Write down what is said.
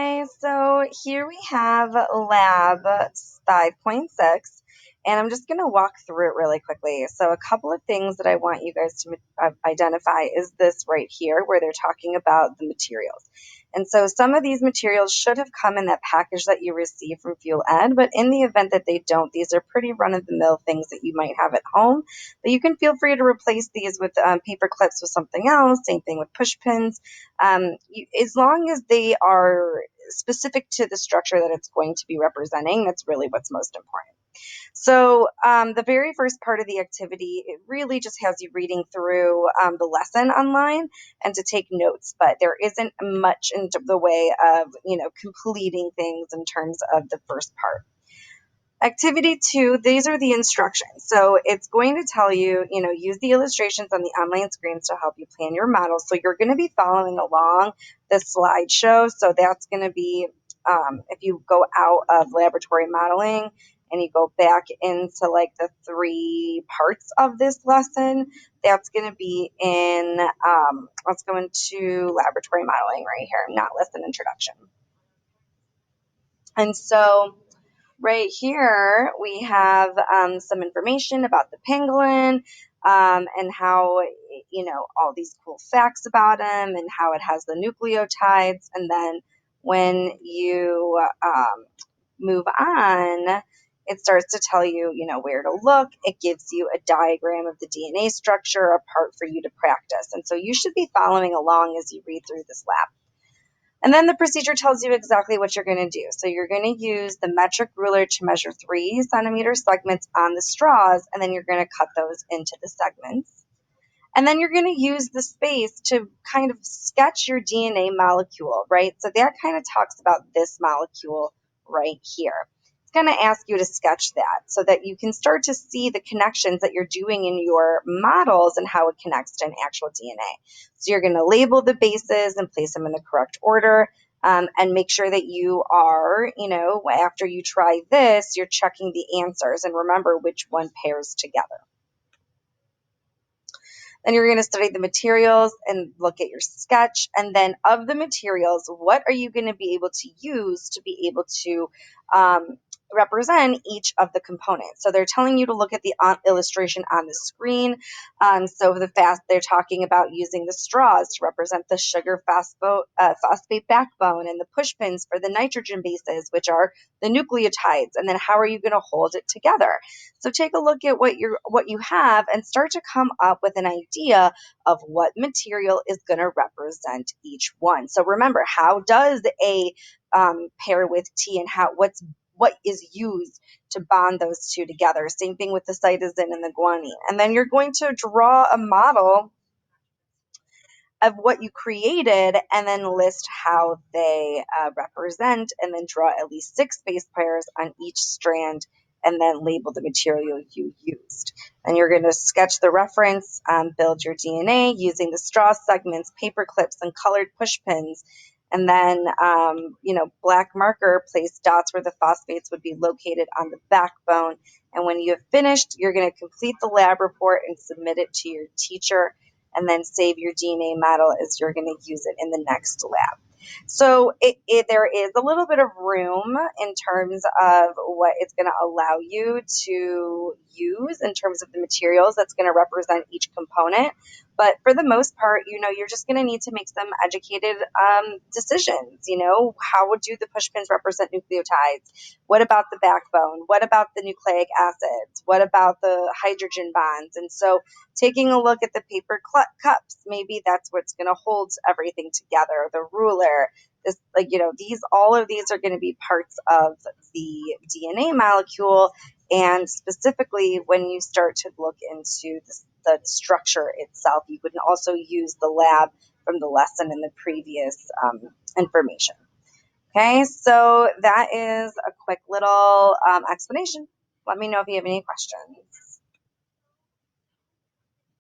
Okay, so here we have lab 5.6, and I'm just going to walk through it really quickly. So a couple of things that I want you guys to identify is this right here, where they're talking about the materials. And so some of these materials should have come in that package that you received from Fuel Ed, but in the event that they don't, these are pretty run-of-the-mill things that you might have at home. But you can feel free to replace these with paper clips with something else, same thing with push pins. As long as they are specific to the structure that it's going to be representing, that's really what's most important. So the very first part of the activity, it really just has you reading through the lesson online and to take notes, but there isn't much in the way of, completing things in terms of the first part. Activity 2, these are the instructions. So it's going to tell you, use the illustrations on the online screens to help you plan your model. So you're going to be following along the slideshow. So that's going to be, if you go out of laboratory modeling and you go back into like the 3 parts of this lesson, that's going to be in, let's go into laboratory modeling right here, not lesson introduction. And so right here, we have some information about the pangolin and how, all these cool facts about him and how it has the nucleotides. And then when you move on, it starts to tell you, where to look. It gives you a diagram of the DNA structure, a part for you to practice. And so you should be following along as you read through this lab. And then the procedure tells you exactly what you're going to do. So you're going to use the metric ruler to measure 3 centimeter segments on the straws, and then you're going to cut those into the segments. And then you're going to use the space to kind of sketch your DNA molecule, right? So that kind of talks about this molecule right here. It's going to ask you to sketch that so that you can start to see the connections that you're doing in your models and how it connects to an actual DNA. So you're going to label the bases and place them in the correct order. And make sure that you are, after you try this, you're checking the answers and remember which one pairs together. Then you're going to study the materials and look at your sketch. And then of the materials, what are you going to be able to use to be able to represent each of the components? So they're telling you to look at the illustration on the screen. So they're talking about using the straws to represent the sugar phosphate backbone and the push pins for the nitrogen bases, which are the nucleotides. And then how are you going to hold it together? So take a look at what you have and start to come up with an idea of what material is going to represent each one. So remember, how does A pair with T, and what is used to bond those two together? Same thing with the cytosine and the guanine. And then you're going to draw a model of what you created and then list how they represent, and then draw at least 6 base pairs on each strand and then label the material you used. And you're going to sketch the reference, build your DNA using the straw segments, paper clips, and colored push pins. And then, black marker, place dots where the phosphates would be located on the backbone. And when you have finished, you're going to complete the lab report and submit it to your teacher, and then save your DNA model as you're going to use it in the next lab. So there is a little bit of room in terms of what it's going to allow you to use in terms of the materials that's going to represent each component. But for the most part, you're just going to need to make some educated decisions. How do the push pins represent nucleotides? What about the backbone? What about the nucleic acids? What about the hydrogen bonds? And so taking a look at the paper cups, maybe that's what's going to hold everything together. The ruler, all of these are going to be parts of the DNA molecule. And specifically, when you start to look into the structure itself, you can also use the lab from the lesson and the previous information. Okay, so that is a quick little explanation. Let me know if you have any questions.